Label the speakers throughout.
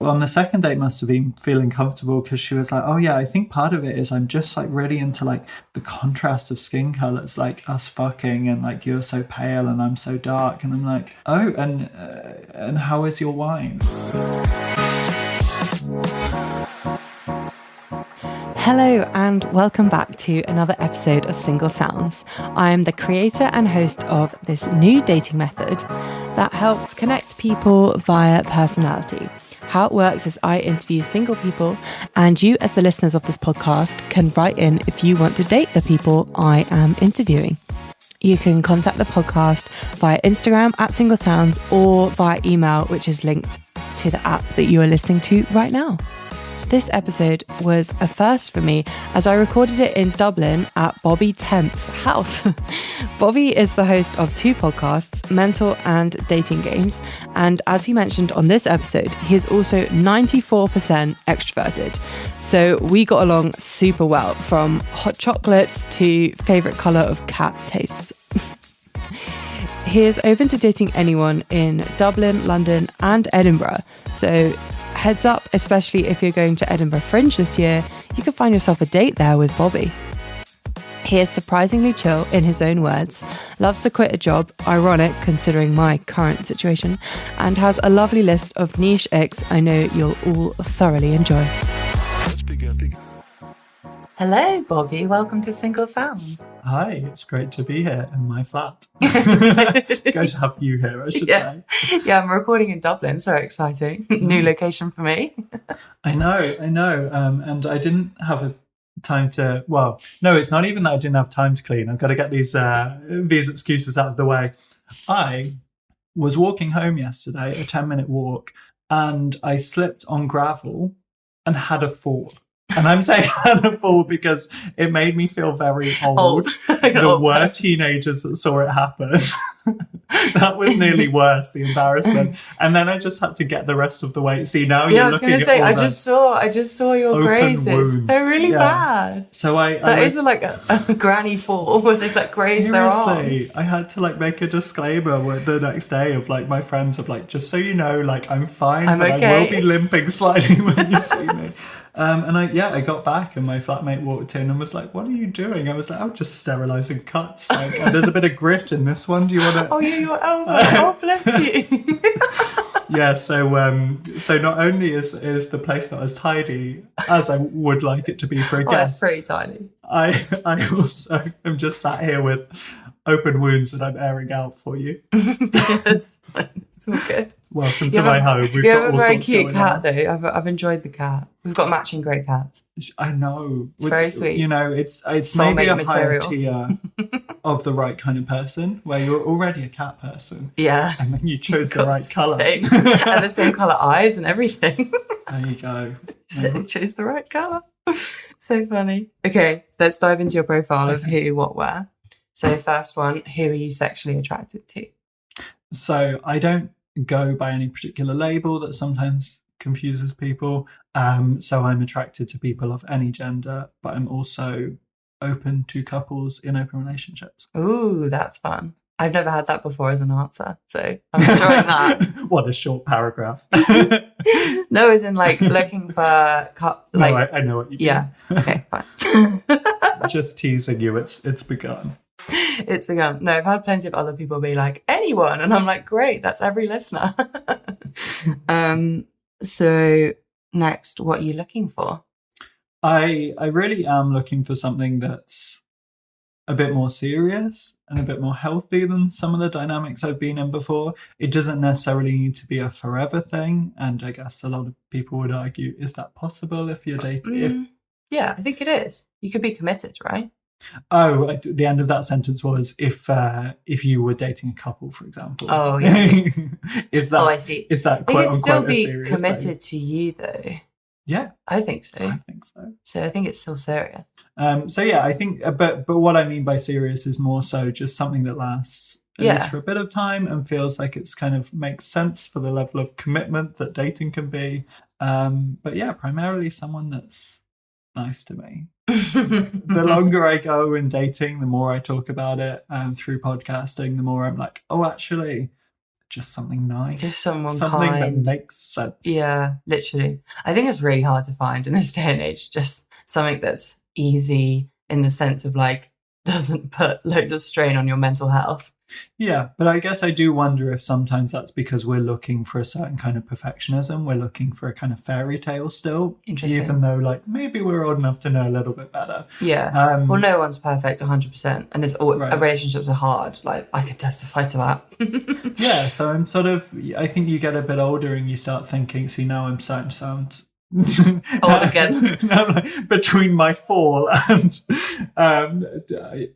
Speaker 1: Well, on the second date must have been feeling comfortable because she was like, oh yeah, I think part of it is I'm just like really into like the contrast of skin colors, like us fucking and like you're so pale and I'm so dark. And I'm like, oh, and how is your wine?
Speaker 2: Hello and welcome back to another episode of Single Sounds. I'm the creator and host of this new dating method that helps connect people via personality. How it works is I interview single people, and you as the listeners of this podcast can write in if you want to date the people I am interviewing. You can contact the podcast via Instagram at Single Sounds or via email, which is linked to the app that you are listening to right now. This episode was a first for me as I recorded it in Dublin at Bobby Temps' house. Bobby is the host of two podcasts, Mental and Dating Games, and as he mentioned on this episode, he is also 94% extroverted. So we got along super well, from hot chocolates to favourite colour of cat tastes. He is open to dating anyone in Dublin, London and Edinburgh, so heads up, especially if you're going to Edinburgh Fringe this year, you can find yourself a date there with Bobby. He is surprisingly chill in his own words, loves to quit a job, ironic considering my current situation, and has a lovely list of niche icks I know you'll all thoroughly enjoy. Hello, Bobby. Welcome to Single Sounds.
Speaker 1: Hi, it's great to be here in my flat. It's great to have you here, I should say.
Speaker 2: Yeah, I'm recording in Dublin. So exciting. New location for me.
Speaker 1: I know. And I didn't have a time to, well, no, it's not even that I didn't have time to clean. I've got to get these excuses out of the way. I was walking home yesterday, a 10-minute walk, and I slipped on gravel and had a fall. And I'm saying had a fall because it made me feel very old. There were teenagers that saw it happen. That was nearly worse, the embarrassment. And then I just had to get the rest of the way. See, now you're looking at all
Speaker 2: I just saw your grazes.
Speaker 1: Wounds.
Speaker 2: They're really bad.
Speaker 1: So
Speaker 2: that is like a granny fall where they like graze their arms.
Speaker 1: I had to like make a disclaimer the next day of like my friends of like, just so you know, like I'm fine, but okay. I will be limping slightly when you see me. And I got back and my flatmate walked in and was like, what are you doing? I was like, I'm just sterilising cuts. Like, there's a bit of grit in this one. Do you want to?
Speaker 2: Oh, yeah, you're over. Oh, bless you.
Speaker 1: Yeah, so not only is the place not as tidy as I would like it to be for a guest.
Speaker 2: It's pretty tiny.
Speaker 1: I also am just sat here with open wounds that I'm airing out for you.
Speaker 2: Yes, it's all good.
Speaker 1: Welcome to my home.
Speaker 2: You have a very cute cat, though. I've enjoyed the cat. We've got matching grey cats.
Speaker 1: I know.
Speaker 2: It's very sweet.
Speaker 1: You know, it's maybe a higher tier of the right kind of person, where you're already a cat person.
Speaker 2: Yeah.
Speaker 1: And then you chose the right colour.
Speaker 2: And the same colour eyes and everything.
Speaker 1: There you go.
Speaker 2: So you chose the right colour. So funny. Okay, let's dive into your profile of who, what, where. So first one, who are you sexually attracted to?
Speaker 1: So I don't go by any particular label that sometimes confuses people. So I'm attracted to people of any gender, but I'm also open to couples in open relationships.
Speaker 2: Ooh, that's fun. I've never had that before as an answer, so I'm enjoying that.
Speaker 1: What a short paragraph.
Speaker 2: No, as in like looking for like.
Speaker 1: No, I know what you mean.
Speaker 2: Yeah. Okay, fine.
Speaker 1: Just teasing you. It's begun.
Speaker 2: It's begun. No, I've had plenty of other people be like, anyone, and I'm like, great, that's every listener. So next, what are you looking for?
Speaker 1: I really am looking for something that's a bit more serious and a bit more healthy than some of the dynamics I've been in before. It doesn't necessarily need to be a forever thing, and I guess a lot of people would argue, is that possible if you're dating?
Speaker 2: Yeah, I think it is. You could be committed, right?
Speaker 1: Oh, the end of that sentence was if you were dating a couple, for example.
Speaker 2: Oh, yeah.
Speaker 1: Is that?
Speaker 2: Oh, I see.
Speaker 1: Is that
Speaker 2: quote
Speaker 1: unquote
Speaker 2: still
Speaker 1: a
Speaker 2: be
Speaker 1: serious
Speaker 2: committed
Speaker 1: thing?
Speaker 2: to you, though.
Speaker 1: Yeah,
Speaker 2: I think so.
Speaker 1: I think so.
Speaker 2: So I think it's still serious.
Speaker 1: So yeah, I think, but what I mean by serious is more so just something that lasts at least for a bit of time and feels like it's kind of makes sense for the level of commitment that dating can be. But yeah, primarily someone that's nice to me. The longer I go in dating, the more I talk about it, through podcasting, the more I'm like, oh, actually, just something nice.
Speaker 2: Just someone
Speaker 1: something
Speaker 2: kind.
Speaker 1: that makes sense.
Speaker 2: Yeah, literally. I think it's really hard to find in this day and age, just something that's easy in the sense of like doesn't put loads of strain on your mental health.
Speaker 1: Yeah, but I guess I do wonder if sometimes that's because we're looking for a certain kind of perfectionism. We're looking for a kind of fairy tale still.
Speaker 2: Interesting.
Speaker 1: Even though, like, maybe we're old enough to know a little bit better.
Speaker 2: Yeah. Well, no one's perfect 100%. And there's always,
Speaker 1: Right.
Speaker 2: relationships are hard. Like, I can testify to that.
Speaker 1: Yeah, so I'm sort of, I think you get a bit older and you start thinking, see, now I'm starting to sound
Speaker 2: Old again.
Speaker 1: between my fall and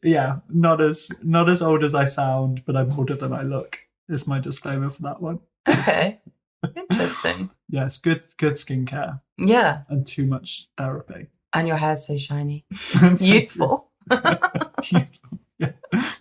Speaker 1: yeah, not as old as I sound, but I'm older than I look is my disclaimer for that one.
Speaker 2: Okay. Interesting.
Speaker 1: Yes, good skincare.
Speaker 2: Yeah.
Speaker 1: And too much therapy.
Speaker 2: And your hair's so shiny. Youthful.
Speaker 1: Yeah,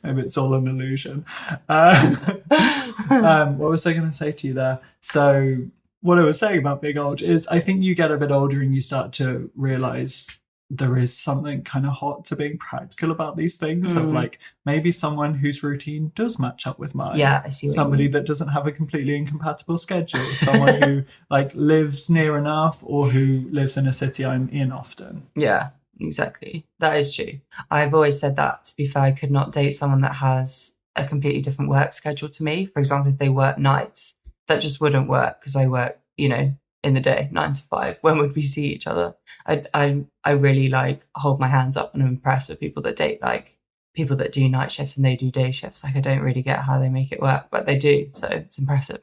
Speaker 1: maybe it's all an illusion. What was I going to say to you there? So what I was saying about being old is I think you get a bit older and you start to realize there is something kind of hot to being practical about these things of like maybe someone whose routine does match up with mine.
Speaker 2: Yeah, I see.
Speaker 1: Somebody that doesn't have a completely incompatible schedule. Someone who like lives near enough or who lives in a city I'm in often.
Speaker 2: Yeah, exactly. That is true. I've always said that, to be fair, I could not date someone that has a completely different work schedule to me. For example, if they work nights, that just wouldn't work because I work, you know, in the day, 9 to 5. When would we see each other? I really like hold my hands up and I'm impressed with people that date like people that do night shifts and they do day shifts. Like I don't really get how they make it work, but they do. So it's impressive.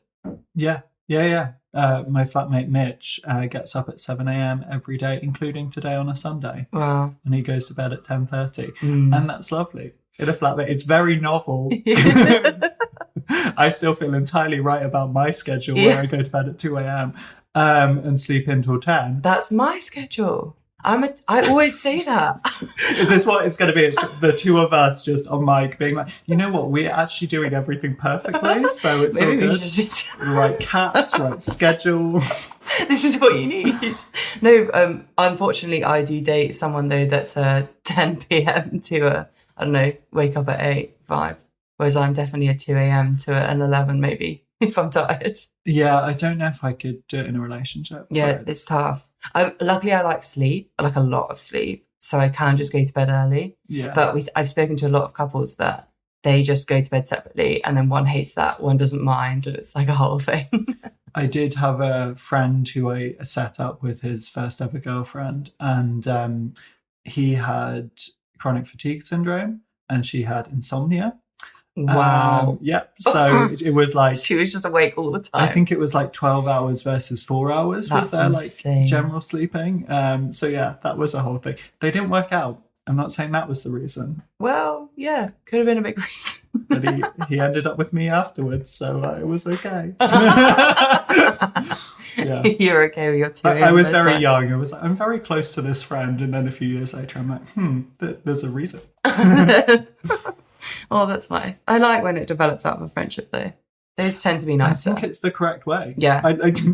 Speaker 1: Yeah. My flatmate Mitch gets up at 7 a.m. every day, including today on a Sunday.
Speaker 2: Wow.
Speaker 1: And he goes to bed at 10:30. And that's lovely. In a flatmate, it's very novel. I still feel entirely right about my schedule where I go to bed at 2 a.m. And sleep until 10.
Speaker 2: That's my schedule. I always say that.
Speaker 1: Is this what it's going to be? It's the two of us just on mic being like, you know what? We're actually doing everything perfectly. So it's
Speaker 2: Maybe
Speaker 1: all good.
Speaker 2: we should just be
Speaker 1: Right cats, right schedule.
Speaker 2: This is what you need. No, unfortunately, I do date someone though that's a 10 p.m. to a, I don't know, wake up at 8 vibe. Whereas I'm definitely a 2 a.m. to an 11 maybe if I'm tired.
Speaker 1: Yeah, I don't know if I could do it in a relationship.
Speaker 2: Yeah, it's tough. Luckily, I like sleep, I like a lot of sleep, so I can just go to bed early.
Speaker 1: Yeah.
Speaker 2: But I've spoken to a lot of couples that they just go to bed separately, and then one hates that, one doesn't mind, and it's like a whole thing.
Speaker 1: I did have a friend who I set up with his first ever girlfriend, and he had chronic fatigue syndrome, and she had insomnia.
Speaker 2: Wow.
Speaker 1: Yeah. So it was like
Speaker 2: she was just awake all the time.
Speaker 1: I think it was like 12 hours versus 4 hours.
Speaker 2: That's
Speaker 1: was their
Speaker 2: insane.
Speaker 1: Like general sleeping. So yeah, that was a whole thing. They didn't work out. I'm not saying that was the reason.
Speaker 2: Well, yeah, could have been a big reason.
Speaker 1: But he ended up with me afterwards, so it was okay. Yeah.
Speaker 2: You're okay with your 2 a.m.
Speaker 1: I was very young. I'm very close to this friend, and then a few years later, I'm like, there's a reason.
Speaker 2: Oh, that's nice. I like when it develops out of a friendship, though. Those tend to be nicer.
Speaker 1: I think it's the correct way.
Speaker 2: Yeah.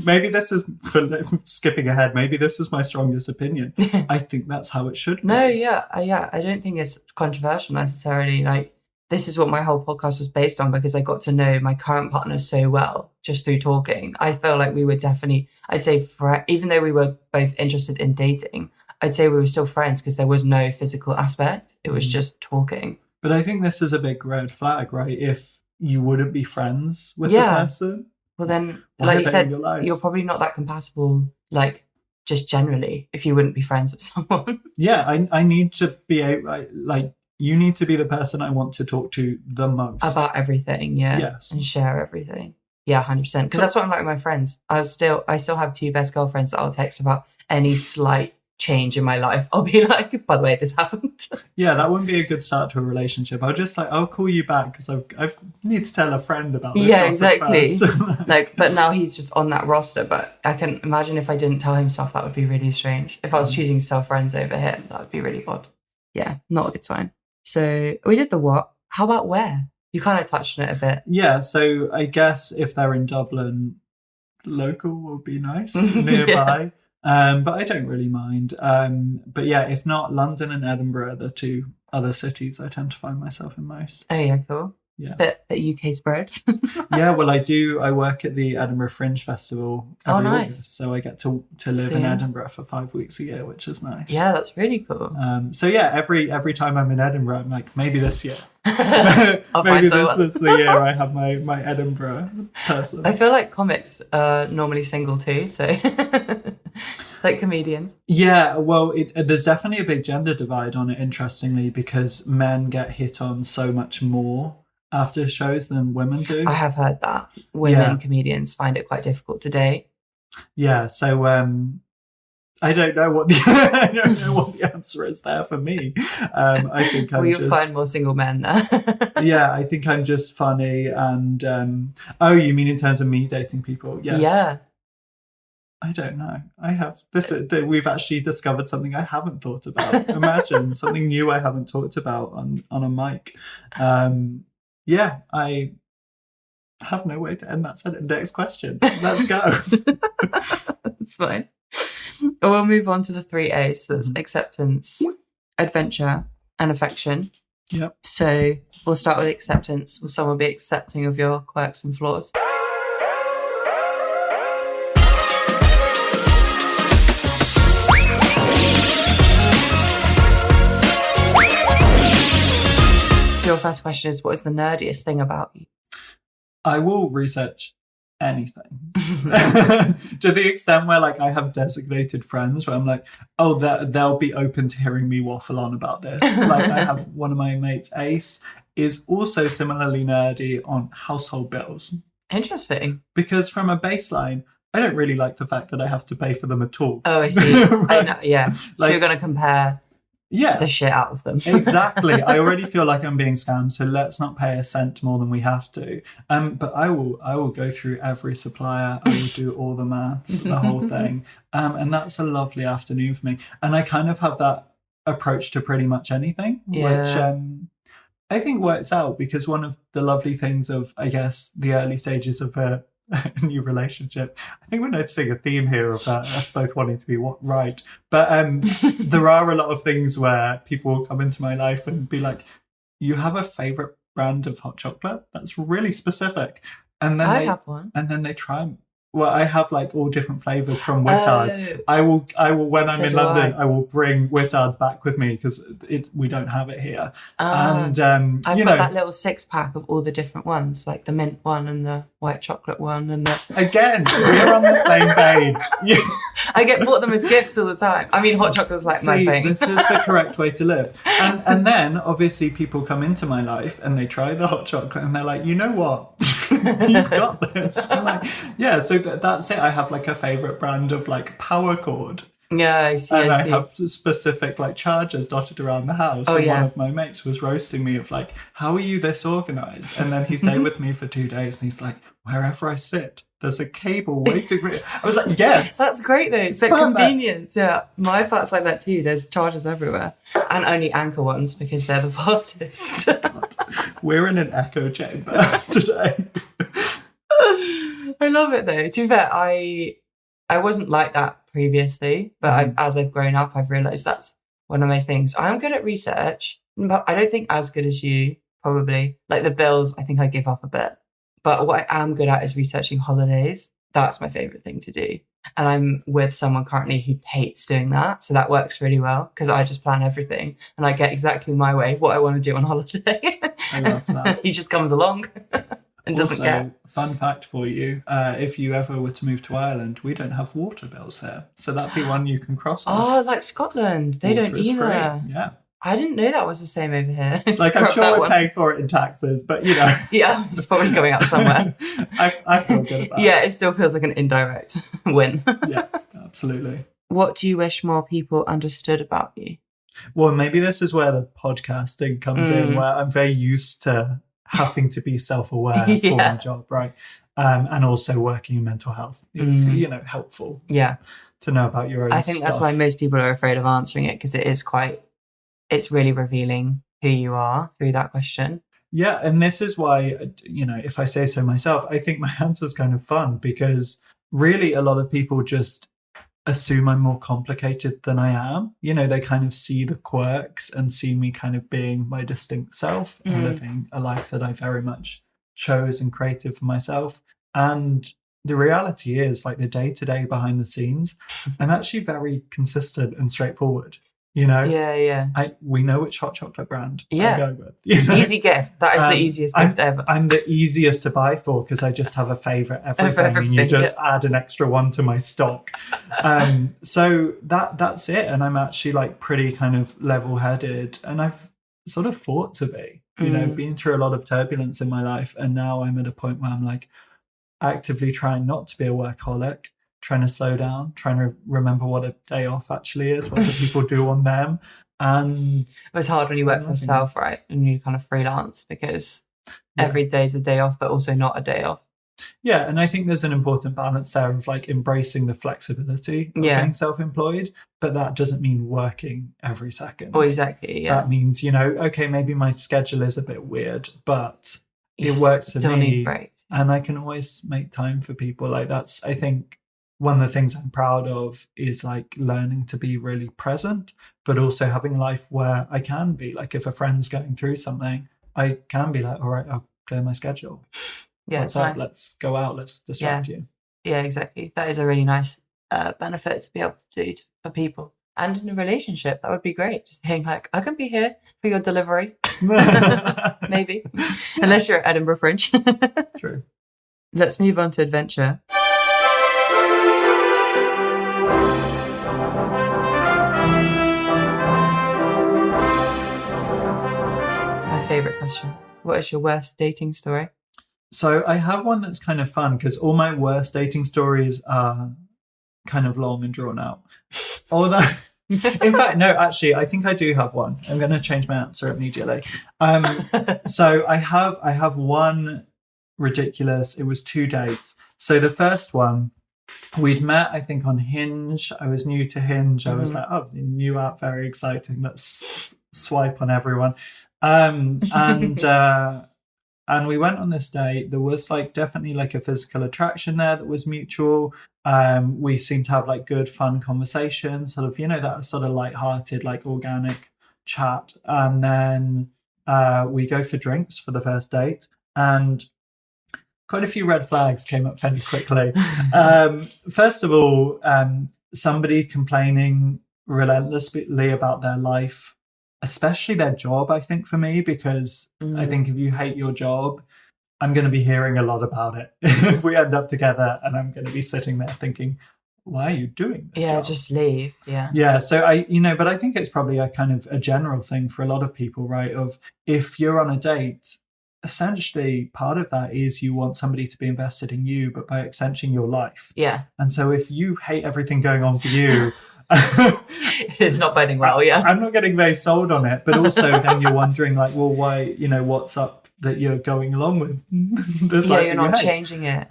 Speaker 1: Maybe this is, for skipping ahead, maybe this is my strongest opinion. I think that's how it should be.
Speaker 2: No, yeah. I don't think it's controversial necessarily. Like, this is what my whole podcast was based on because I got to know my current partner so well just through talking. I feel like we were definitely, I'd say, even though we were both interested in dating, I'd say we were still friends because there was no physical aspect. It was just talking.
Speaker 1: But I think this is a big red flag, right? If you wouldn't be friends with the person.
Speaker 2: Well, then, like you said, you're probably not that compatible, like, just generally, if you wouldn't be friends with someone.
Speaker 1: Yeah, I need to be, like, you need to be the person I want to talk to the most.
Speaker 2: About everything, yeah.
Speaker 1: Yes.
Speaker 2: And share everything. Yeah, 100%. Because that's what I'm like with my friends. I still have 2 best girlfriends that I'll text about any slight change in my life. I'll be like, by the way, this happened.
Speaker 1: Yeah, that wouldn't be a good start to a relationship. I'll call you back because I need to tell a friend about this.
Speaker 2: Yeah, exactly. Like, but now he's just on that roster. But I can imagine if I didn't tell him stuff, that would be really strange. If I was choosing self-friends over him, that would be really odd. Yeah, not a good sign. So we did the what. How about where? You kind of touched on it a bit.
Speaker 1: Yeah, so I guess if they're in Dublin, local would be nice, nearby. But I don't really mind. But yeah, if not, London and Edinburgh are the 2 other cities I tend to find myself in most.
Speaker 2: Oh yeah, cool.
Speaker 1: Yeah.
Speaker 2: Bit UK spread.
Speaker 1: Yeah, well, I work at the Edinburgh Fringe Festival every
Speaker 2: nice.
Speaker 1: August, so I get to live in Edinburgh for 5 weeks a year, which is nice.
Speaker 2: Yeah, that's really cool.
Speaker 1: So yeah, every time I'm in Edinburgh, I'm like, maybe this year.
Speaker 2: I'll
Speaker 1: maybe
Speaker 2: find someone.
Speaker 1: this is the year I have my Edinburgh person.
Speaker 2: I feel like comics are normally single too, so like comedians.
Speaker 1: Yeah, well, there's definitely a big gender divide on it, interestingly, because men get hit on so much more after shows than women do.
Speaker 2: I have heard that women comedians find it quite difficult to date.
Speaker 1: Yeah, so I don't know what the answer is there for me. I think
Speaker 2: you'll find more single men there.
Speaker 1: Yeah, I think I'm just funny, and oh, you mean in terms of me dating people? Yes.
Speaker 2: Yeah.
Speaker 1: I don't know. I have we've actually discovered something I haven't thought about. Imagine something new I haven't talked about on a mic. Yeah, I have no way to end that sentence. Next question. Let's go.
Speaker 2: That's fine. We'll move on to the 3 A's. So that's acceptance, adventure, and affection.
Speaker 1: Yep.
Speaker 2: So we'll start with acceptance. Will someone be accepting of your quirks and flaws? So your first question is, what is the nerdiest thing about you?
Speaker 1: I will research anything to the extent where like I have designated friends where I'm like, oh, they'll be open to hearing me waffle on about this. Like I have one of my mates, Ace, is also similarly nerdy on household bills.
Speaker 2: Interesting.
Speaker 1: Because from a baseline, I don't really like the fact that I have to pay for them at all.
Speaker 2: Oh, I see.
Speaker 1: Right?
Speaker 2: I know, yeah. So you're going to compare the shit out of them.
Speaker 1: Exactly. I already feel like I'm being scammed, so let's not pay a cent more than we have to. But I will go through every supplier. I will do all the maths, the whole thing. And that's a lovely afternoon for me. And I kind of have that approach to pretty much anything, which I think works out, because one of the lovely things of, I guess, the early stages of a new relationship, I think we're noticing a theme here of us both wanting to be right. But there are a lot of things where people will come into my life and be like, you have a favorite brand of hot chocolate? That's really specific. And then
Speaker 2: I have one.
Speaker 1: And then they try and, well, I have like all different flavors from Whittards. I will when I'm in London, I will bring Whittards back with me because we don't have it here. And
Speaker 2: I've got that little 6-pack of all the different ones, like the mint one and the white chocolate one, and
Speaker 1: again, we're on the same page.
Speaker 2: I get bought them as gifts all the time. I mean, hot chocolate's like my thing.
Speaker 1: This is the correct way to live. And then obviously people come into my life and they try the hot chocolate and they're like, you know what? You've got this. I'm like, yeah, so that's it. I have like a favorite brand of like power cord.
Speaker 2: Yeah, I see.
Speaker 1: And I have specific like chargers dotted around the house.
Speaker 2: Oh,
Speaker 1: and
Speaker 2: yeah.
Speaker 1: One of my mates was roasting me of like, how are you this organized? And then he stayed with me for 2 days and he's like, wherever I sit, there's a cable waiting for you. I was like, yes.
Speaker 2: That's great though. It's like convenience. Yeah. My flat's like that too. There's chargers everywhere. And only Anchor ones because they're the fastest.
Speaker 1: We're in an echo chamber today.
Speaker 2: I love it though. To be fair, I wasn't like that previously, but as I've grown up, I've realised that's one of my things. I'm good at research, but I don't think as good as you, probably. Like the bills, I think I give up a bit. But what I am good at is researching holidays. That's my favourite thing to do. And I'm with someone currently who hates doing that. So that works really well because I just plan everything and I get exactly my way what I want to do on holiday.
Speaker 1: I love that.
Speaker 2: He just comes along. And doesn't care.
Speaker 1: Fun fact for you, if you ever were to move to Ireland, we don't have water bills here. So that'd be one you can cross off.
Speaker 2: Oh, like Scotland. They
Speaker 1: Water
Speaker 2: don't
Speaker 1: is
Speaker 2: either.
Speaker 1: free. Yeah.
Speaker 2: I didn't know that was the same over here.
Speaker 1: Like, I'm sure we're paying for it in taxes, but you know.
Speaker 2: Yeah, it's probably coming out somewhere.
Speaker 1: I feel good about it.
Speaker 2: Yeah, it still feels like an indirect win.
Speaker 1: Yeah, absolutely.
Speaker 2: What do you wish more people understood about you?
Speaker 1: Well, maybe this is where the podcasting comes in, where I'm very used to having to be self-aware for my job, right? And also working in mental health. It's, helpful to know about your own
Speaker 2: I think
Speaker 1: stuff.
Speaker 2: that's why most people are afraid of answering it, because it's really revealing who you are through that question.
Speaker 1: Yeah, and this is why, if I say so myself, I think my answer's kind of fun, because really a lot of people just assume I'm more complicated than I am. You know, they kind of see the quirks and see me kind of being my distinct self and living a life that I very much chose and created for myself. And the reality is, like, the day to day behind the scenes, I'm actually very consistent and straightforward. You know,
Speaker 2: Yeah.
Speaker 1: we know which hot chocolate brand
Speaker 2: Yeah.
Speaker 1: I go with. You know?
Speaker 2: Easy gift. That is the easiest gift ever.
Speaker 1: I'm the easiest to buy for because I just have a favourite everything, and you just add an extra one to my stock. So that's it. And I'm actually like pretty kind of level-headed, and I've sort of fought to be. You know, been through a lot of turbulence in my life, and now I'm at a point where I'm like actively trying not to be a workaholic, trying to slow down, trying to remember what a day off actually is, what do people do on them. And
Speaker 2: it's hard when you work for yourself, right? And you kind of freelance, because every day's a day off, but also not a day off.
Speaker 1: Yeah, and I think there's an important balance there of like embracing the flexibility of being self-employed, but that doesn't mean working every second.
Speaker 2: Oh, exactly. Yeah.
Speaker 1: That means, you know, okay, maybe my schedule is a bit weird, but it works for me, and I can always make time for people. Like, that's, I think, one of the things I'm proud of is like learning to be really present, but also having a life where I can be like, if a friend's going through something, I can be like, all right, I'll clear my schedule.
Speaker 2: Yeah,
Speaker 1: what's up? Nice. Let's go out. Let's distract you.
Speaker 2: Yeah, exactly. That is a really nice benefit to be able to do for people. And in a relationship, that would be great. Just being like, I can be here for your delivery. Maybe. Unless you're at Edinburgh Fringe.
Speaker 1: True.
Speaker 2: Let's move on to adventure. My favourite question. What is your worst dating story?
Speaker 1: So I have one that's kind of fun because all my worst dating stories are kind of long and drawn out. Although, in fact, no, actually, I think I do have one. I'm going to change my answer immediately. So I have one ridiculous. It was 2 dates. So the first one, we'd met, I think, on Hinge. I was new to Hinge. I was like, oh, new app, very exciting. Let's swipe on everyone. And we went on this date. There was like definitely like a physical attraction there that was mutual. We seemed to have like good, fun conversations, sort of, you know, that sort of lighthearted, like organic chat. And then we go for drinks for the first date, and quite a few red flags came up fairly quickly. First of all, somebody complaining relentlessly about their life, especially their job, I think, for me, because I think if you hate your job, I'm going to be hearing a lot about it if we end up together, and I'm going to be sitting there thinking, why are you doing this job?
Speaker 2: Just leave.
Speaker 1: Yeah. So but I think it's probably a kind of a general thing for a lot of people, right? Of if you're on a date, essentially part of that is you want somebody to be invested in you, but by extension your life.
Speaker 2: Yeah.
Speaker 1: And so if you hate everything going on for you,
Speaker 2: it's not boding well. Yeah,
Speaker 1: I'm not getting very sold on it, but also then you're wondering like, well, why, you know, what's up that you're going along with this?
Speaker 2: You're not changing it.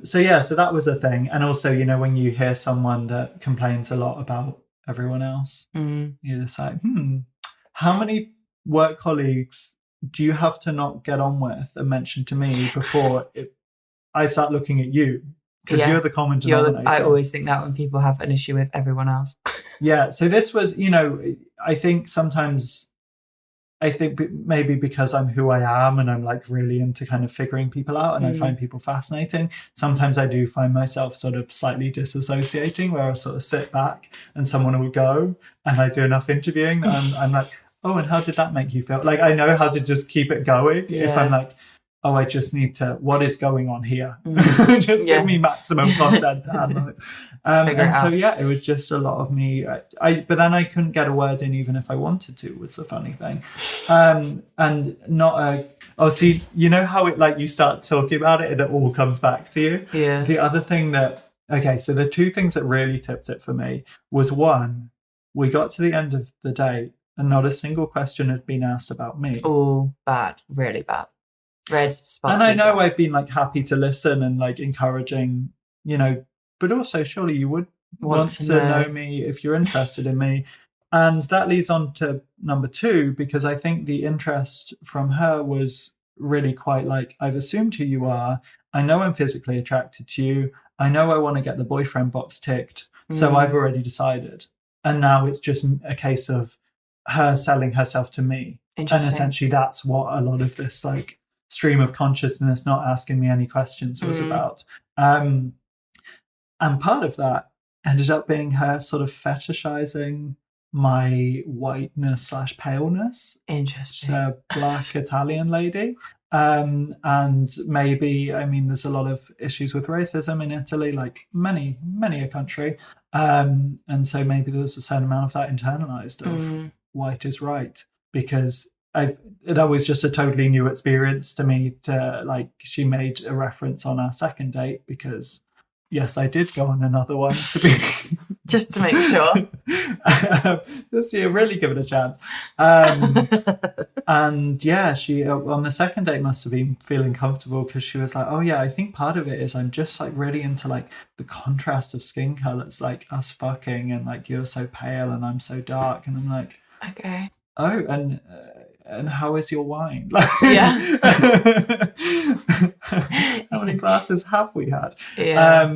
Speaker 1: So that was a thing. And also, you know, when you hear someone that complains a lot about everyone else, you're just like, how many work colleagues do you have to not get on with and mention to me before I start looking at you? Because you're the common denominator.
Speaker 2: I always think that when people have an issue with everyone else.
Speaker 1: Yeah. So this was, you know, I think maybe because I'm who I am and I'm like really into kind of figuring people out and I find people fascinating. Sometimes I do find myself sort of slightly disassociating, where I sort of sit back and someone will go and I do enough interviewing that I'm like, oh, and how did that make you feel? Like, I know how to just keep it going. If I'm like, oh, I just need to, what is going on here? Just give me maximum content to analyze. And so, it was just a lot of me. But then I couldn't get a word in even if I wanted to, was the funny thing. And not see, you know how it, like, you start talking about it and it all comes back to you?
Speaker 2: Yeah.
Speaker 1: The other thing so the two things that really tipped it for me was, one, we got to the end of the day and not a single question had been asked about me.
Speaker 2: Oh, bad. Really bad. Red spot.
Speaker 1: And I know I've been like happy to listen and like encouraging, you know, but also surely you would want to know me if you're interested in me. And that leads on to number 2, because I think the interest from her was really quite like, I've assumed who you are. I know I'm physically attracted to you. I know I want to get the boyfriend box ticked. So I've already decided. And now it's just a case of her selling herself to me. And essentially that's what a lot of this like stream of consciousness, not asking me any questions, was about. And part of that ended up being her sort of fetishizing my whiteness / paleness.
Speaker 2: Interesting.
Speaker 1: She's a black Italian lady. And maybe, I mean, there's a lot of issues with racism in Italy, like many a country. And so maybe there's a certain amount of that internalized of white is right, because that was just a totally new experience to me. To like, she made a reference on our second date, because yes, I did go on another one to be
Speaker 2: just to make sure.
Speaker 1: This year, really give it a chance. And yeah, she on the second date must have been feeling comfortable, because she was like, oh yeah, I think part of it is I'm just like really into like the contrast of skin colors, like us fucking, and like you're so pale and I'm so dark. And I'm like,
Speaker 2: okay.
Speaker 1: Oh, and how is your wine?
Speaker 2: Yeah.
Speaker 1: How many glasses have we had?
Speaker 2: Yeah.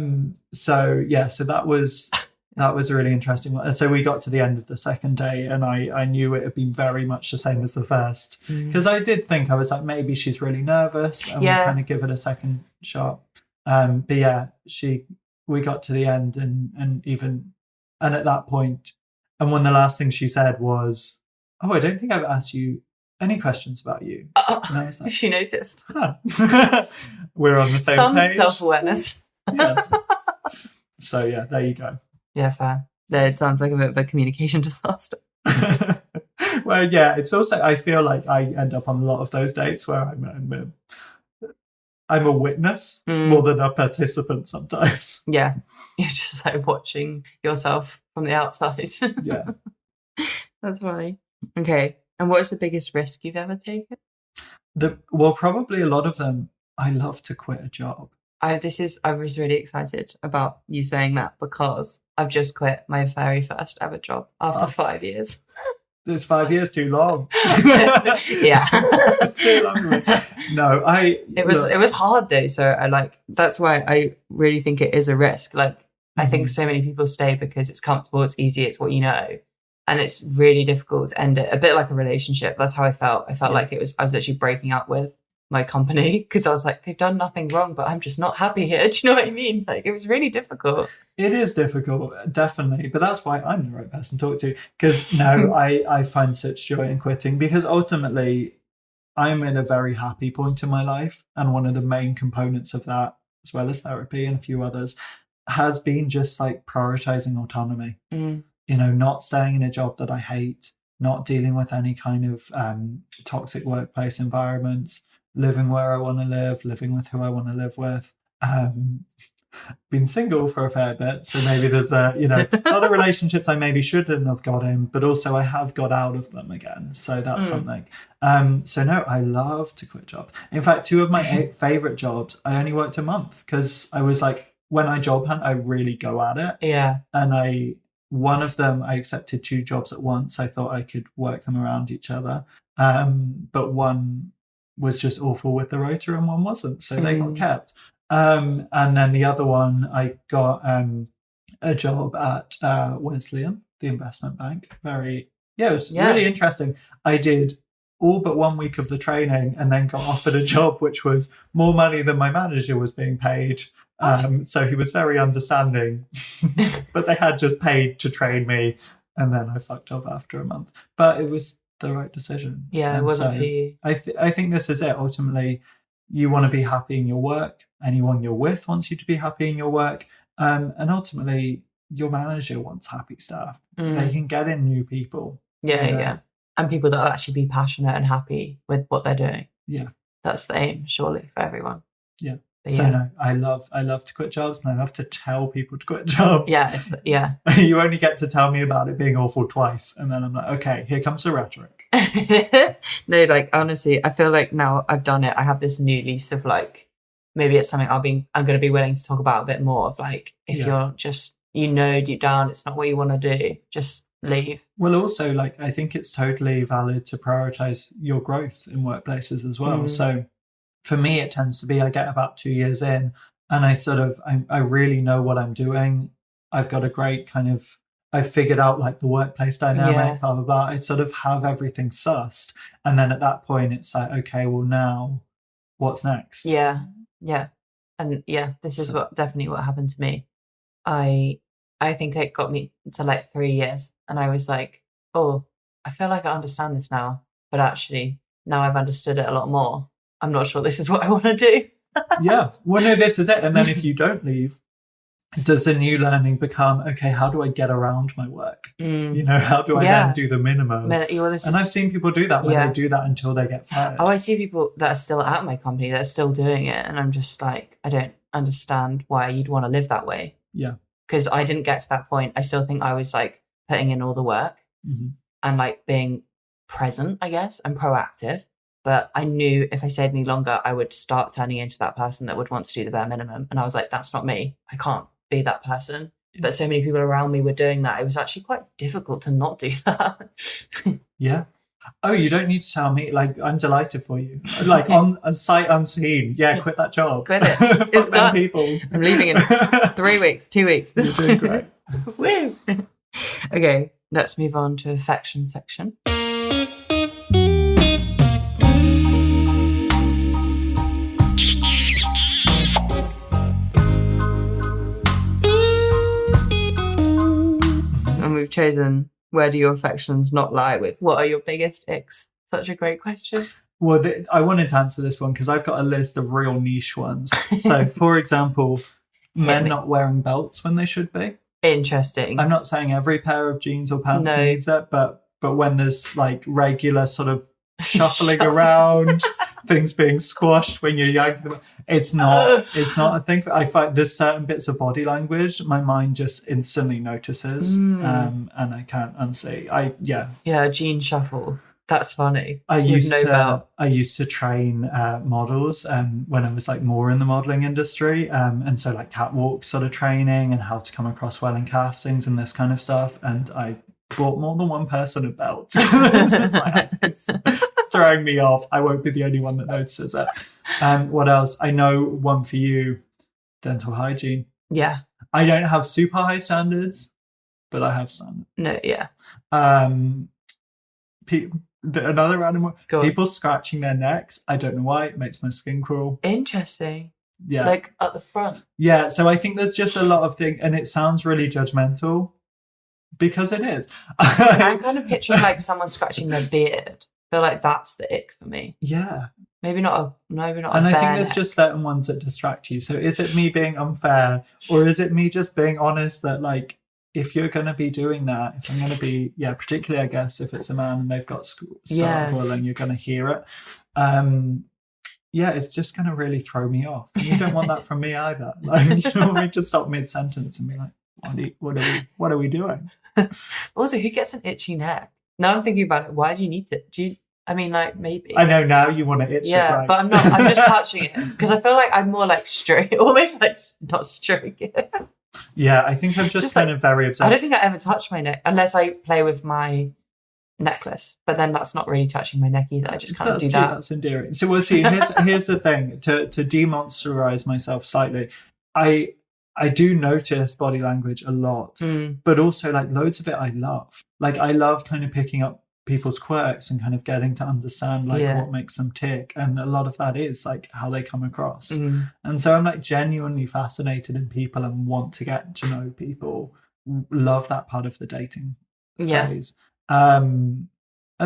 Speaker 1: So that was a really interesting one. And so we got to the end of the second day, and I knew it had been very much the same as the first, because I did think, I was like, maybe she's really nervous, and we'll kind of give it a second shot. But yeah, we got to the end, and at that point, and one of the last things she said was, oh, I don't think I've asked you any questions about you. And I was like,
Speaker 2: she noticed.
Speaker 1: Huh. We're on the same page.
Speaker 2: Some self-awareness.
Speaker 1: Yes. So yeah, there you go.
Speaker 2: Yeah, fair. It sounds like a bit of a communication disaster.
Speaker 1: Well, yeah, it's also, I feel like I end up on a lot of those dates where I'm a witness more than a participant sometimes.
Speaker 2: Yeah, you're just like watching yourself from the outside.
Speaker 1: Yeah.
Speaker 2: That's funny. Okay. And what is the biggest risk you've ever taken?
Speaker 1: Well, probably a lot of them. I love to quit a job.
Speaker 2: I was really excited about you saying that, because I've just quit my very first ever job after 5 years.
Speaker 1: Is 5 years too long?
Speaker 2: Yeah.
Speaker 1: Too long. No,
Speaker 2: it was hard though. So that's why I really think it is a risk. Like, I think so many people stay because it's comfortable, it's easy, it's what you know. And it's really difficult to end it. A bit like a relationship. That's how I felt. I felt like I was literally breaking up with my company, because I was like, they've done nothing wrong, but I'm just not happy here. Do you know what I mean? Like, it was really difficult.
Speaker 1: It is difficult, definitely. But that's why I'm the right person to talk to. Because no, I find such joy in quitting, because ultimately I'm in a very happy point in my life. And one of the main components of that, as well as therapy and a few others, has been just like prioritizing autonomy. You know, not staying in a job that I hate, not dealing with any kind of toxic workplace environments, living where I want to live, living with who I want to live with. Been single for a fair bit, so maybe there's a lot of relationships I maybe shouldn't have got in, but also I have got out of them again. So that's something. So no, I love to quit jobs. In fact, 2 of my 8 favorite jobs, I only worked a month, because I was like, when I job hunt, I really go at it.
Speaker 2: Yeah.
Speaker 1: And one of them, I accepted 2 jobs at once. I thought I could work them around each other. But one was just awful with the rota and one wasn't. So they got kept. And then the other one, I got a job at Wesleyan, the investment bank. It was really interesting. I did all but 1 week of the training and then got offered a job which was more money than my manager was being paid. So he was very understanding, but they had just paid to train me, and then I fucked off after a month. But it was the right decision.
Speaker 2: Yeah, it wasn't for you.
Speaker 1: I think this is it. Ultimately, you want to be happy in your work. Anyone you're with wants you to be happy in your work. And ultimately, your manager wants happy staff. They can get in new people.
Speaker 2: Yeah. And people that will actually be passionate and happy with what they're doing.
Speaker 1: Yeah.
Speaker 2: That's the aim, surely, for everyone.
Speaker 1: Yeah. So no, I love to quit jobs, and I love to tell people to quit jobs.
Speaker 2: Yeah.
Speaker 1: You only get to tell me about it being awful twice, and then I'm like, okay, here comes the rhetoric.
Speaker 2: No, like honestly, I feel like now I've done it, I have this new lease of like, maybe it's something I'm going to be willing to talk about a bit more of, like, if you're just, deep down, it's not what you want to do, just leave.
Speaker 1: Well, also, like, I think it's totally valid to prioritize your growth in workplaces as well. So for me, it tends to be, I get about 2 years in and I really know what I'm doing. I've got a great kind of, I've figured out like the workplace dynamic,
Speaker 2: Yeah.
Speaker 1: blah, blah, blah. I sort of have everything sussed. And then at that point, it's like, okay, well, now what's next?
Speaker 2: Yeah. And this is definitely what happened to me. I think it got me to like 3 years, and I was like, oh, I feel like I understand this now, but actually now I've understood it a lot more. I'm not sure this is what I want to do.
Speaker 1: Yeah. Well, no, this is it. And then if you don't leave, does the new learning become, okay, how do I get around my work? You know, how do I then do the minimum? And I've seen people do that where they do that until they get fired.
Speaker 2: Oh, I see people that are still at my company that are still doing it, and I'm just like, I don't understand why you'd want to live that way.
Speaker 1: Yeah.
Speaker 2: Because I didn't get to that point. I still think I was like putting in all the work and like being present, I guess, and proactive. But I knew if I stayed any longer, I would start turning into that person that would want to do the bare minimum. And I was like, that's not me. I can't be that person. But so many people around me were doing that. It was actually quite difficult to not do that.
Speaker 1: Yeah. Oh, you don't need to tell me. Like, I'm delighted for you. Like, on sight unseen. Yeah, quit that job.
Speaker 2: Quit it. It's done.
Speaker 1: People.
Speaker 2: I'm leaving in 3 weeks, 2 weeks.
Speaker 1: You're doing great.
Speaker 2: Woo. Okay, let's move on to affection section. And we've chosen, where do your affections not lie with? What are your biggest icks? Such a great question.
Speaker 1: Well, I wanted to answer this one because I've got a list of real niche ones. So, for example, men not wearing belts when they should be.
Speaker 2: Interesting.
Speaker 1: I'm not saying every pair of jeans or pants needs it, but when there's like regular sort of shuffling around, things being squashed when you're young, it's not a thing. I find there's certain bits of body language my mind just instantly notices, and I can't unsee. A
Speaker 2: jean shuffle. That's funny.
Speaker 1: I used to train models when I was like more in the modeling industry, and so like catwalk sort of training and how to come across well in castings and this kind of stuff. And I bought more than one person a belt. It's throwing me off. I won't be the only one that notices it. What else? I know one for you: dental hygiene.
Speaker 2: Yeah.
Speaker 1: I don't have super high standards, but I have standards.
Speaker 2: No, yeah.
Speaker 1: Another random one. People scratching their necks. I don't know why. It makes my skin crawl.
Speaker 2: Interesting.
Speaker 1: Yeah.
Speaker 2: Like at the front.
Speaker 1: Yeah. So I think there's just a lot of things, and it sounds really judgmental because it is.
Speaker 2: I'm kind of picturing like someone scratching their beard. I feel like that's the ick for me.
Speaker 1: Yeah.
Speaker 2: Maybe not. And
Speaker 1: I think there's just certain ones that distract you. So is it me being unfair, or is it me just being honest that like, if you're going to be doing that, if I'm going to be, particularly I guess if it's a man and they've got stubble and you're going to hear it, it's just going to really throw me off. And you don't want that from me either. Like, you want me to stop mid-sentence and be like, what are we doing?
Speaker 2: Also, who gets an itchy neck? Now I'm thinking about it. Why do you need it? Like maybe.
Speaker 1: I know now you want to itch it, right?
Speaker 2: But I'm not. I'm just touching it because I feel like I'm more like stroke, almost like not stroking it.
Speaker 1: Yeah, I think I'm just kind of very obsessed.
Speaker 2: I don't think I ever touch my neck unless I play with my necklace, but then that's not really touching my neck either. I just kind of do that.
Speaker 1: That's endearing. So we'll see. Here's the thing. To demonsterize myself slightly, I do notice body language a lot, but also like loads of it I love. Like I love kind of picking up people's quirks and kind of getting to understand like what makes them tick, and a lot of that is like how they come across, and so I'm like genuinely fascinated in people and want to get to know people. Love that part of the dating phase. And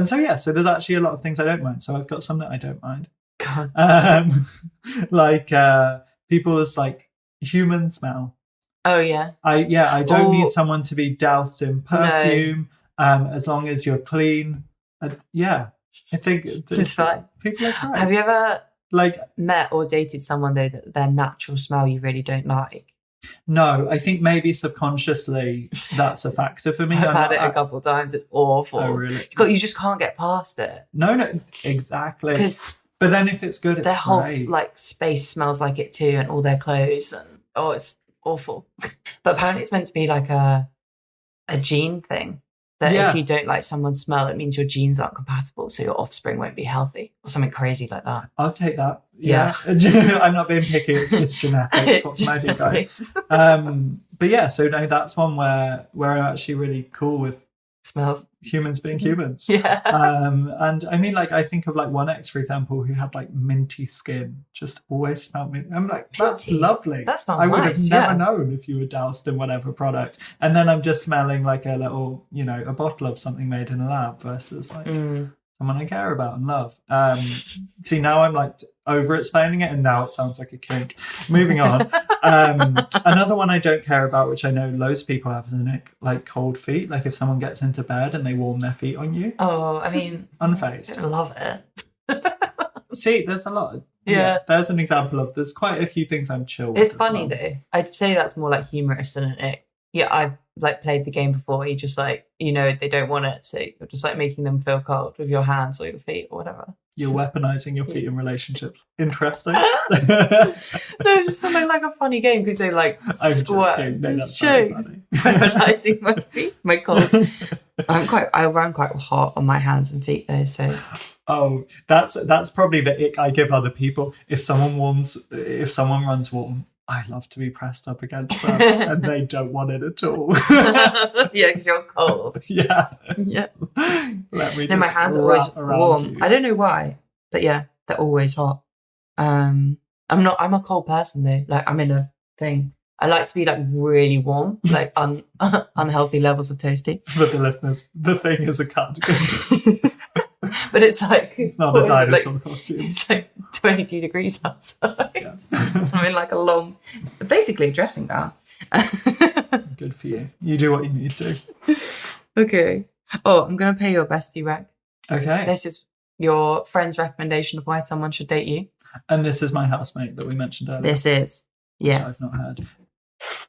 Speaker 1: so there's actually a lot of things I don't mind. So I've got some that I don't mind. Like people's like human smell.
Speaker 2: Oh yeah.
Speaker 1: I don't need someone to be doused in perfume. No. As long as you're clean, I think
Speaker 2: it's fine.
Speaker 1: People are fine.
Speaker 2: Have you ever met or dated someone though that their natural smell you really don't like?
Speaker 1: No, I think maybe subconsciously that's a factor for me.
Speaker 2: I've had it a couple of times. It's awful.
Speaker 1: Oh really?
Speaker 2: You just can't get past it.
Speaker 1: No, exactly. But then if it's good, it's
Speaker 2: their whole
Speaker 1: great.
Speaker 2: Like space smells like it too, and all their clothes, and it's awful. But apparently it's meant to be like a gene thing. That
Speaker 1: Yeah.
Speaker 2: if you don't like someone's smell, it means your genes aren't compatible, so your offspring won't be healthy, or something crazy like that.
Speaker 1: I'll take that.
Speaker 2: Yeah.
Speaker 1: I'm not being picky. It's genetics. What can I do, guys? But yeah, so no, that's one where I'm actually really cool with
Speaker 2: Smells.
Speaker 1: humans being humans.
Speaker 2: Yeah.
Speaker 1: And I mean, like, I think of like one ex, for example, who had like minty skin, just always smelled me. I'm like, that's
Speaker 2: Minty?
Speaker 1: lovely.
Speaker 2: That smells
Speaker 1: I would
Speaker 2: nice,
Speaker 1: have never known if you were doused in whatever product. And then I'm just smelling like a little, a bottle of something made in a lab versus like someone I care about and love. See, now I'm like over explaining it, and now it sounds like a kink. Moving on. Another one I don't care about, which I know loads of people have, is like cold feet. Like if someone gets into bed and they warm their feet on you.
Speaker 2: Oh, I mean,
Speaker 1: unfazed.
Speaker 2: I love it.
Speaker 1: See, there's a lot.
Speaker 2: Yeah.
Speaker 1: There's an example of. There's quite a few things I'm chill with.
Speaker 2: It's funny though. I'd say that's more like humorous than an ick. Yeah, I've like played the game before. You just like, they don't want it, so you're just like making them feel cold with your hands or your feet or whatever.
Speaker 1: You're weaponizing your feet in relationships. Interesting.
Speaker 2: No, it's just something like a funny game because they like squirt.
Speaker 1: No, that's very funny.
Speaker 2: Weaponizing my feet, my cold. I run quite hot on my hands and feet though, so.
Speaker 1: Oh, that's probably the ick I give other people. If someone runs warm, I love to be pressed up against them, and they don't want it at all.
Speaker 2: Yeah, because you're cold.
Speaker 1: Yeah.
Speaker 2: Let me. No, my hands are always warm. You. I don't know why, but yeah, they're always hot. I'm a cold person though. Like I'm in a thing. I like to be like really warm, like unhealthy levels of toasty.
Speaker 1: For the listeners, the thing is a cardigan.
Speaker 2: But it's like...
Speaker 1: It's not a dinosaur costume.
Speaker 2: It's like 22 degrees outside.
Speaker 1: Yeah.
Speaker 2: I'm in like a long... Basically a dressing gown.
Speaker 1: Good for you. You do what you need to.
Speaker 2: Okay. Oh, I'm going to pay your bestie rec.
Speaker 1: Okay.
Speaker 2: This is your friend's recommendation of why someone should date you.
Speaker 1: And this is my housemate that we mentioned earlier.
Speaker 2: This is. Yes.
Speaker 1: Which I've not heard.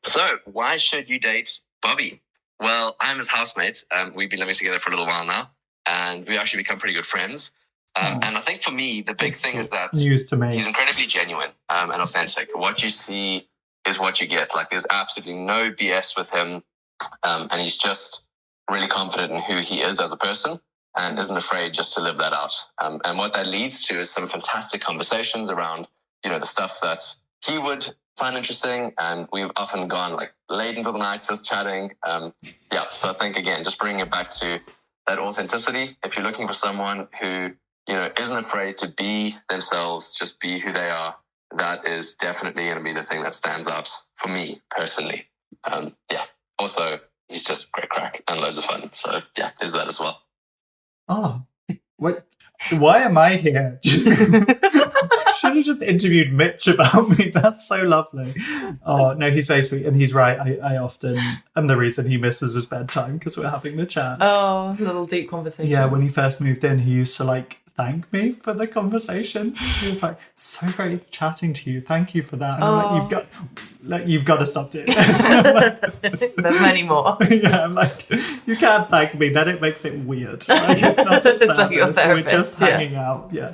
Speaker 3: So, why should you date Bobby? Well, I'm his housemate. We've been living together for a little while now. And we actually become pretty good friends. And I think for me, the big thing is that
Speaker 1: news to me.
Speaker 3: He's incredibly genuine and authentic. What you see is what you get. Like, there's absolutely no BS with him. And he's just really confident in who he is as a person and isn't afraid just to live that out. And what that leads to is some fantastic conversations around, the stuff that he would find interesting. And we've often gone like late into the night just chatting. So I think, again, just bringing it back to that authenticity. If you're looking for someone who, isn't afraid to be themselves, just be who they are, that is definitely going to be the thing that stands out for me personally. Also, he's just great crack and loads of fun. So yeah, there's that as well.
Speaker 1: Oh, what? Why am I here? Should have just interviewed Mitch about me. That's so lovely. Oh, no, he's very sweet. And he's right. I often am the reason he misses his bedtime because we're having the chats.
Speaker 2: Oh, little deep conversation.
Speaker 1: Yeah, when he first moved in, he used to like thank me for the conversation. He was like, so great chatting to you. Thank you for that. And I'm like, you've got to stop doing this.
Speaker 2: There's many more.
Speaker 1: Yeah, I'm like, you can't thank me. Then it makes it weird. Like, it's not a service.
Speaker 2: Like your therapist,
Speaker 1: we're just hanging out. Yeah.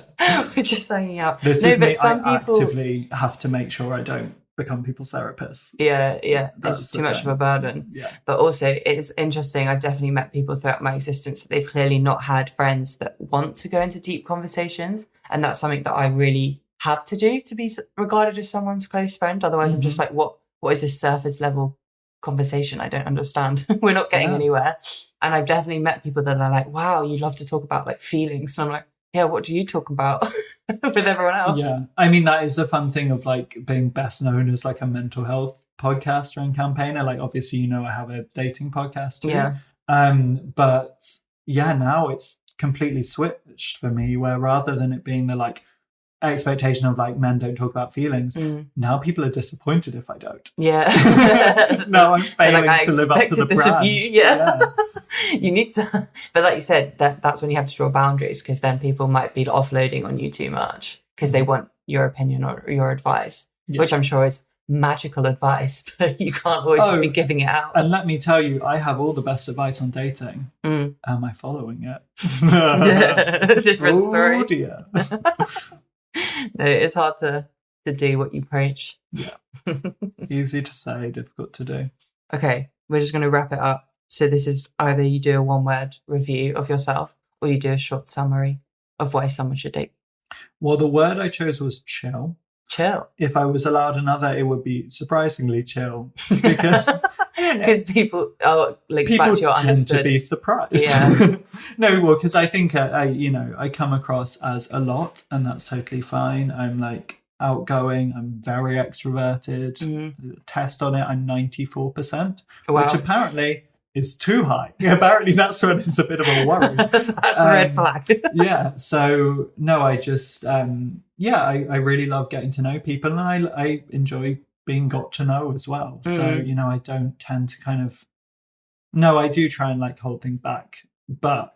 Speaker 2: We're just hanging out.
Speaker 1: This is me. I actively have to make sure I don't become people's therapists.
Speaker 2: Yeah. It's too much of a burden.
Speaker 1: Yeah.
Speaker 2: But also, it's interesting. I've definitely met people throughout my existence that they've clearly not had friends that want to go into deep conversations. And that's something that I really have to do to be regarded as someone's close friend. Otherwise, I'm just like, what is this surface level conversation? I don't understand. We're not getting anywhere. And I've definitely met people that are like, wow, you love to talk about like feelings. And I'm like, yeah, what do you talk about with everyone else?
Speaker 1: Yeah, I mean, that is a fun thing of like being best known as like a mental health podcaster and campaigner. Like, obviously, I have a dating podcast too.
Speaker 2: Yeah.
Speaker 1: But yeah, now it's completely switched for me, where rather than it being the like expectation of like men don't talk about feelings, now people are disappointed if I don't.
Speaker 2: Yeah.
Speaker 1: Now I'm failing
Speaker 2: like,
Speaker 1: to live up to the
Speaker 2: this
Speaker 1: brand.
Speaker 2: Of you. Yeah. You need to, but like you said, that's when you have to draw boundaries, because then people might be offloading on you too much because they want your opinion or your advice, which I'm sure is magical advice, but you can't always just be giving it out.
Speaker 1: And let me tell you, I have all the best advice on dating. Am I following
Speaker 2: it? Different story.
Speaker 1: Oh dear.
Speaker 2: No, it's hard to do what you preach.
Speaker 1: Yeah. Easy to say, difficult to do.
Speaker 2: Okay, we're just going to wrap it up. So this is either you do a one-word review of yourself or you do a short summary of why someone should date.
Speaker 1: Well, the word I chose was chill.
Speaker 2: Chill.
Speaker 1: If I was allowed another, it would be surprisingly chill, because
Speaker 2: people links
Speaker 1: people
Speaker 2: back to your
Speaker 1: tend
Speaker 2: understood.
Speaker 1: to be surprised.
Speaker 2: Yeah.
Speaker 1: No, well, because I think I come across as a lot, and that's totally fine. I'm like outgoing. I'm very extroverted. Test on it, I'm 94%,
Speaker 2: Wow.
Speaker 1: which apparently is too high. Apparently that's when it's a bit of a worry.
Speaker 2: That's a red flag.
Speaker 1: Yeah. So no, I just I really love getting to know people, and I enjoy being got to know as well. So, I don't tend to I do try and like hold things back, but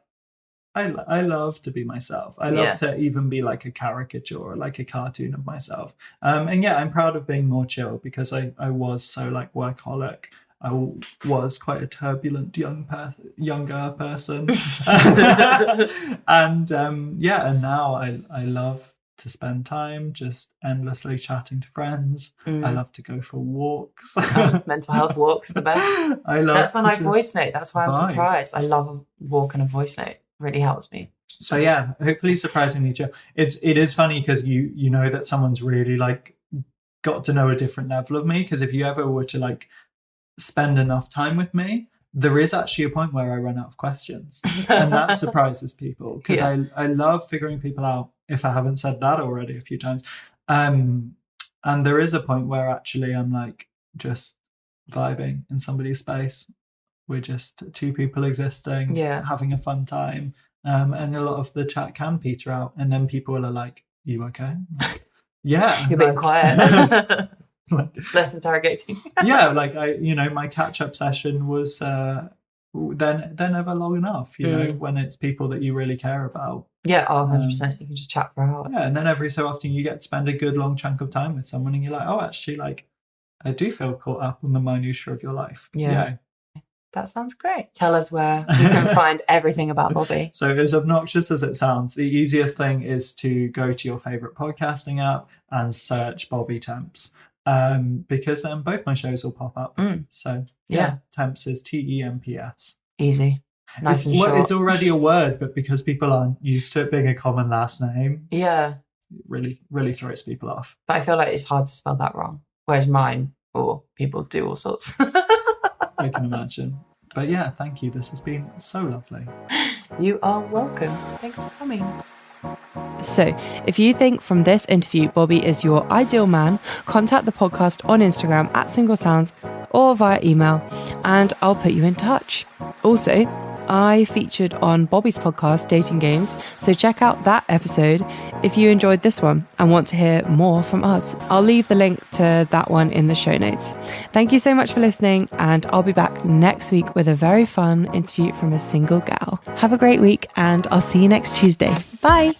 Speaker 1: I love to be myself. I love to even be like a caricature or like a cartoon of myself. And yeah, I'm proud of being more chill, because I was so like workaholic. I was quite a turbulent younger person. And and now I love to spend time just endlessly chatting to friends. I love to go for walks.
Speaker 2: Mental health walks, the best. That's when I voice note. That's why I'm surprised. I love a walk and a voice note. It really helps me.
Speaker 1: So yeah, hopefully surprisingly chill. It is funny because you know that someone's really like got to know a different level of me, because if you ever were to like spend enough time with me, there is actually a point where I run out of questions, and that surprises people, because I love figuring people out, if I haven't said that already a few times. And there is a point where actually I'm like just vibing in somebody's space. We're just two people existing, having a fun time, and a lot of the chat can peter out, and then people are like, "You okay?" Yeah,
Speaker 2: you're being quiet. Less interrogating.
Speaker 1: Yeah, like my catch-up session was they're never long enough, when it's people that you really care about.
Speaker 2: Yeah, 100%. You can just chat for hours.
Speaker 1: Yeah, and then every so often you get to spend a good long chunk of time with someone, and you're like, oh, actually, like, I do feel caught up on the minutiae of your life. Yeah.
Speaker 2: That sounds great. Tell us where you can find everything about Bobby.
Speaker 1: So as obnoxious as it sounds, the easiest thing is to go to your favorite podcasting app and search Bobby Temps. Because then both my shows will pop up. So Temps is TEMPS.
Speaker 2: Easy. Nice and short.
Speaker 1: It's already a word, but because people aren't used to it being a common last name, it really, really throws people off.
Speaker 2: But I feel like it's hard to spell that wrong. Whereas mine, people do all sorts.
Speaker 1: I can imagine. But yeah, thank you. This has been so lovely.
Speaker 2: You are welcome. Thanks for coming. So, if you think from this interview Bobby is your ideal man, contact the podcast on Instagram @SingleSounds or via email, and I'll put you in touch. Also, I featured on Bobby's podcast, Dating Games, so check out that episode if you enjoyed this one and want to hear more from us. I'll leave the link to that one in the show notes. Thank you so much for listening, and I'll be back next week with a very fun interview from a single gal. Have a great week, and I'll see you next Tuesday. Bye!